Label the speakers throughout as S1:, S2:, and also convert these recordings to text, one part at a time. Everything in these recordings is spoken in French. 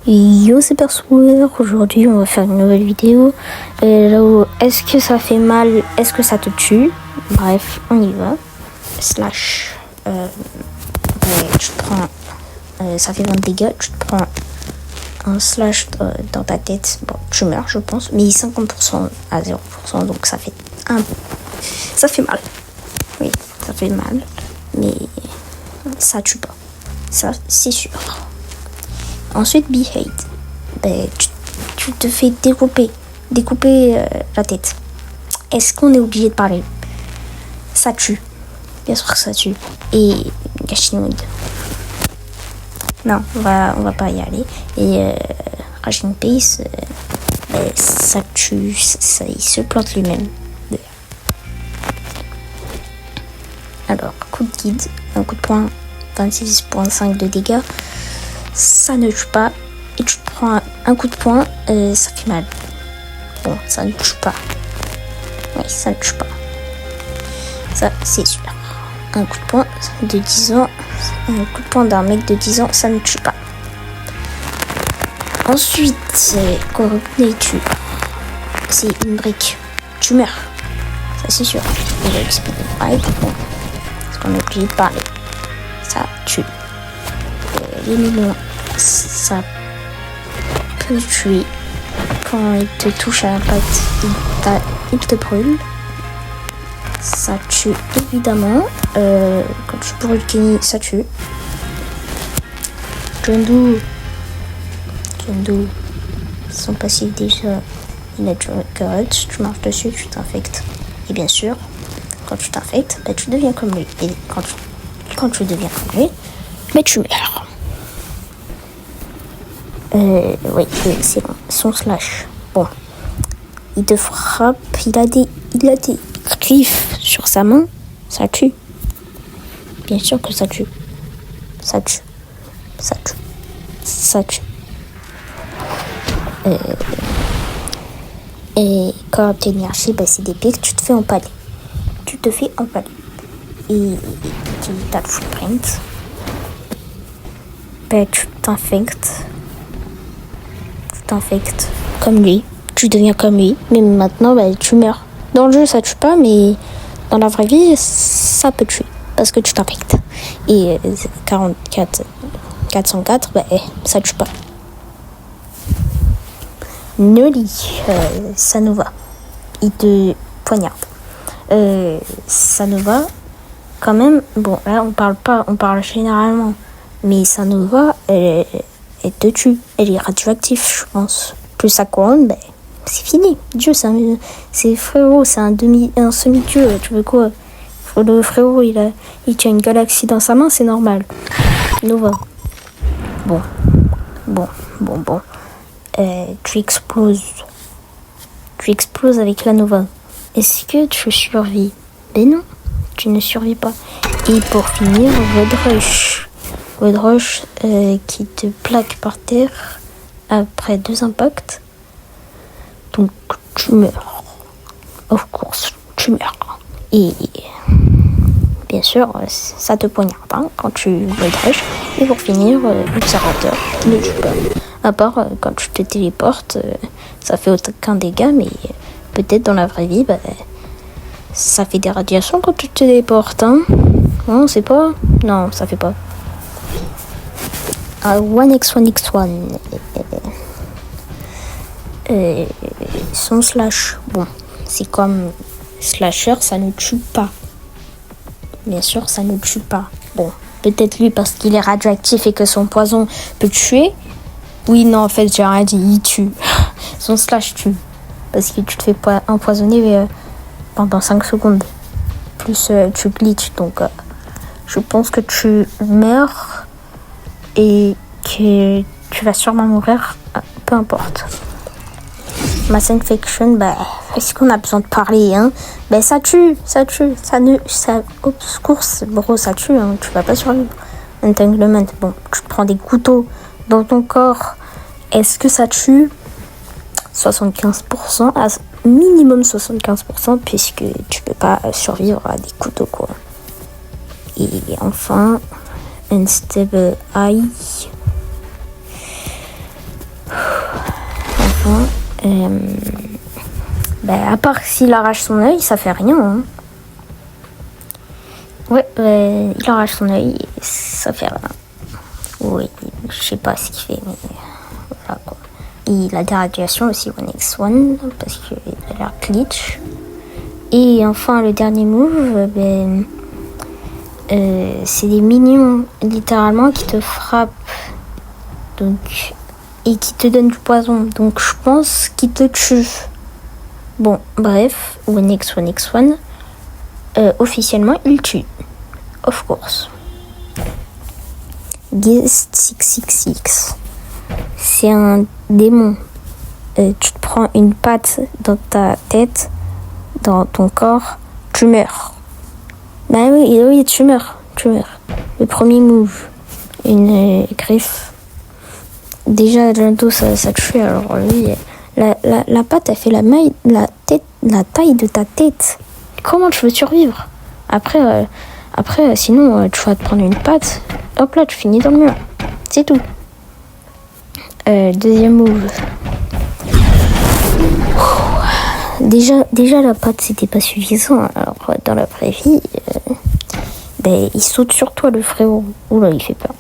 S1: Yo, c'est Persoir. Aujourd'hui, on va faire une nouvelle vidéo. Est-ce que ça fait mal? Est-ce que ça te tue? Bref, on y va. Slash. Tu te prends. Ça fait 20 dégâts. Tu te prends un slash dans ta tête. Bon, tu meurs, je pense. Mais 50% à 0%. Donc ça fait ça fait mal. Oui, ça fait mal. Mais ça tue pas. Ça, c'est sûr. Ensuite, Behead. Tu te fais découper la tête. Est-ce qu'on est obligé de parler? Ça tue. Bien sûr que ça tue. Et Gashinoid. Non, on va pas y aller. Et Raging Pace, ça tue. Il se plante lui-même. Alors, coup de guide, un coup de poing, 26,5 de dégâts. Ça ne tue pas. Et tu te prends un coup de poing, ça fait mal. Bon, ça ne tue pas. Oui, ça ne tue pas. Ça, c'est sûr. Un coup de poing de 10 ans, un coup de poing d'un mec de 10 ans, ça ne tue pas. Ensuite, Corrupted, c'est une brique. Tu meurs. Ça, c'est sûr. Et le speed right, bon. Parce qu'on est obligé de parler. Ça tue. Les millions, ça peut tuer. Quand il te touche à l'impact, il te brûle. Ça tue évidemment. Quand tu brûles Kenny, ça tue. Jundu, son passif déjà, il a Courage. Tu marches dessus, tu t'infectes. Et bien sûr, quand tu t'infectes, tu deviens comme lui. Et quand tu deviens comme lui, tu meurs. Oui, excellent. Son slash. Bon. Il te frappe. Il a des griffes sur sa main. Ça tue. Bien sûr que ça tue. Ça tue. Et quand t'es énergie, c'est des pics. Tu te fais empaler. Et tu as le footprint. Tu t'infectes comme lui, tu deviens comme lui, mais maintenant tu meurs. Dans le jeu ça tue pas, mais dans la vraie vie ça peut tuer parce que tu t'infectes. Et 404, ça tue pas. Noli, ça nous va. Il te poignarde. Ça nous va quand même. Bon, là on parle généralement, mais ça nous va. Elle te tue. Elle est radioactive, je pense. Plus ça couronne, c'est fini. Dieu, c'est frérot, c'est un semi-dieu. Tu veux quoi? Le frérot, il tient une galaxie dans sa main, c'est normal. Nova. Bon. Tu exploses. Avec la Nova. Est-ce que tu survis? Non, tu ne survis pas. Et pour finir, Woodrush qui te plaque par terre après 2 impacts. Donc tu meurs. Of course, tu meurs. Et bien sûr, ça te poignarde quand tu Woodrush. Et pour finir, l'observateur ne tue pas. À part quand tu te téléportes, ça fait aucun dégât, mais peut-être dans la vraie vie, ça fait des radiations quand tu te téléportes. Non, c'est pas. Non, ça fait pas. 1x1x1. Son slash, c'est comme slasher, ça ne tue pas. Bien sûr, ça ne tue pas. Bon, peut-être lui parce qu'il est radioactif et que son poison peut tuer. Oui, non, en fait, j'ai rien dit, il tue. Son slash tue. Parce que tu te fais empoisonner pendant 5 secondes. Plus tu glitches, donc je pense que tu meurs et que tu vas sûrement mourir, peu importe. Mass Infection, est-ce qu'on a besoin de parler, ça tue, course, bro, ça tue, tu vas pas survivre. Entanglement, tu prends des couteaux dans ton corps, est-ce que ça tue? 75%, minimum 75%, puisque tu peux pas survivre à des couteaux, quoi. Et enfin, Unstable Eye. Hein. À part s'il arrache son œil, ça fait rien. Hein. Ouais, il arrache son œil, ça fait rien. Oui, je sais pas ce qu'il fait, mais voilà quoi. Et la déradiation aussi, One X One, parce qu'il a l'air glitch. Et enfin, le dernier move, c'est des minions littéralement qui te frappent. Donc, et qui te donnent du poison. Donc, je pense qu'ils te tuent. Bon, bref, One X One, officiellement, il tue. Of course. Guest 666. C'est un démon. Tu te prends une patte dans ta tête, dans ton corps, tu meurs. Bah oui, tu meurs. Le premier move, une griffe. Déjà, bientôt, ça tue. Alors lui, la patte, elle fait la taille de ta tête. Comment tu veux survivre? Après, sinon, tu vas te prendre une patte. Hop là, tu finis dans le mur. C'est tout. Deuxième move. Déjà la patte, c'était pas suffisant. Alors, dans la vraie vie, il saute sur toi, le frérot. Oula, il fait peur.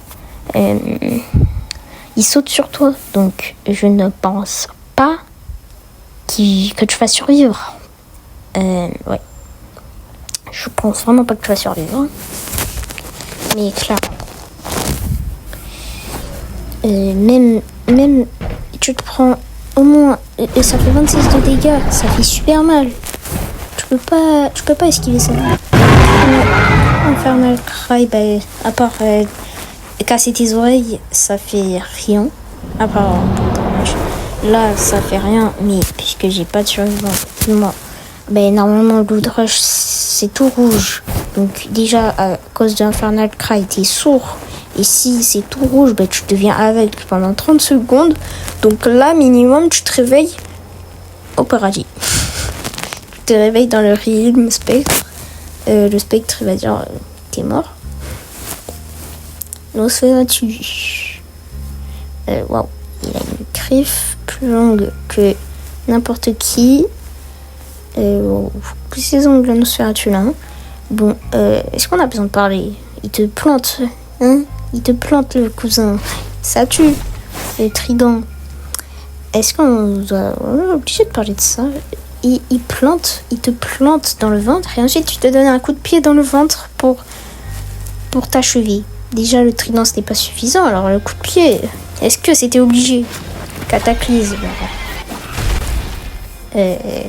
S1: Il saute sur toi. Donc, je ne pense pas que tu vas survivre. Ouais. Je pense vraiment pas que tu vas survivre. Mais clairement. Même tu te prends au moins, ça fait 26 de dégâts, ça fait super mal. Tu peux pas esquiver ça. Infernal Cry, à part casser tes oreilles, ça fait rien. À part là, ça fait rien, mais puisque j'ai pas de survivant, moi, normalement le Blood Rush c'est tout rouge. Donc déjà à cause d'Infernal Cry, t'es sourd. Et si c'est tout rouge, tu deviens aveugle pendant 30 secondes. Donc là, minimum, tu te réveilles au paradis. Tu te réveilles dans le realm spectre. Le spectre va dire t'es mort. Nosferatu. Waouh, il a une griffe plus longue que n'importe qui. Plus ses ongles, Nosferatu là. Bon, est-ce qu'on a besoin de parler? Il te plante, hein? Il te plante le cousin. Ça tue. Le trident. Est-ce on est obligé de parler de ça? Il te plante dans le ventre et ensuite tu te donnes un coup de pied dans le ventre pour t'achever. Déjà le trident c'était pas suffisant, alors le coup de pied, est-ce que c'était obligé? Cataclysme.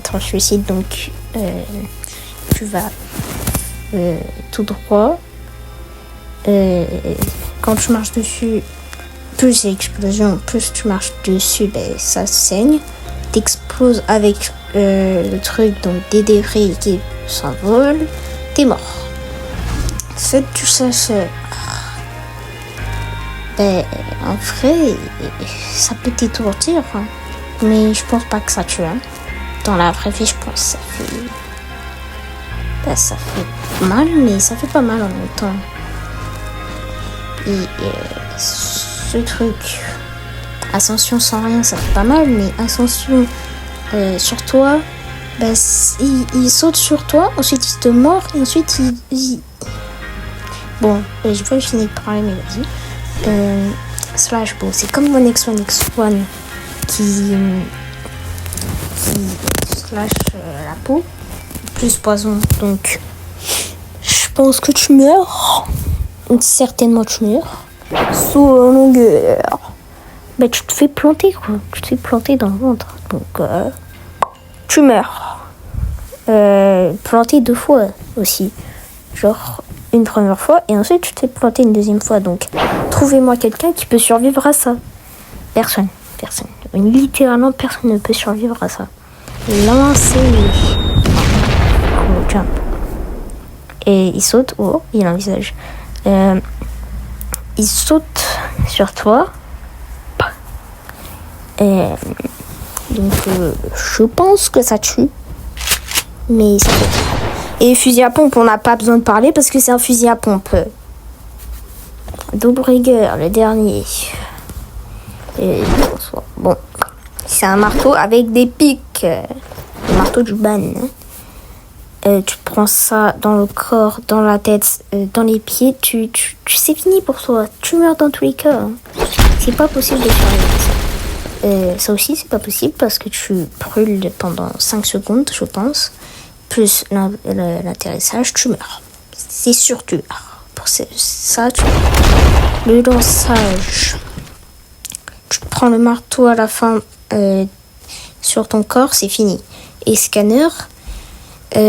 S1: Tranche suicide, donc tu vas tout droit. Quand tu marches dessus, plus c'est explosion, plus tu marches dessus, ça saigne. T'exploses avec le truc, donc des débris qui s'envolent. T'es mort. Cette tu saches, en vrai, ça peut t'étourdir, hein. Mais je pense pas que ça tue. Hein. Dans la vraie vie, je pense que ça fait, ça fait mal, mais ça fait pas mal en même temps. Et ce truc, ascension sans rien, ça fait pas mal, mais ascension sur toi, il saute sur toi, ensuite il te mord, et ensuite il... Bon, je vais finir de parler, mais vas-y. Slash, bon, c'est comme mon X1 qui slash la peau, plus poison, donc je pense que tu meurs. Certainement tu meurs. Sous longueur. Tu te fais planter, quoi. Tu te fais planter dans le ventre. Donc, tu meurs. Planter 2 fois aussi. Genre, une première fois et ensuite tu te fais planter une deuxième fois. Donc, trouvez-moi quelqu'un qui peut survivre à ça. Personne. Littéralement, personne ne peut survivre à ça. Lancer. Jump. Et il saute. Oh, il a un visage. Il saute sur toi. Donc, je pense que ça tue. Mais ça fait. Et fusil à pompe, on n'a pas besoin de parler parce que c'est un fusil à pompe. Double rigueur, le dernier. Et bon. C'est un marteau avec des pics. Le marteau du ban. Tu prends ça dans le corps, dans la tête, dans les pieds, c'est fini pour toi. Tu meurs dans tous les cas. Hein. C'est pas possible de faire ça. Ça aussi, c'est pas possible parce que tu brûles pendant 5 secondes, je pense. Plus l'atterrissage, tu meurs. C'est sûr, tu meurs. Pour ça, tu meurs. Le lançage. Tu prends le marteau à la fin sur ton corps, c'est fini. Et scanner, tu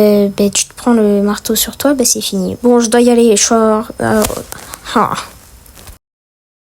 S1: te prends le marteau sur toi, c'est fini. Bon, je dois y aller.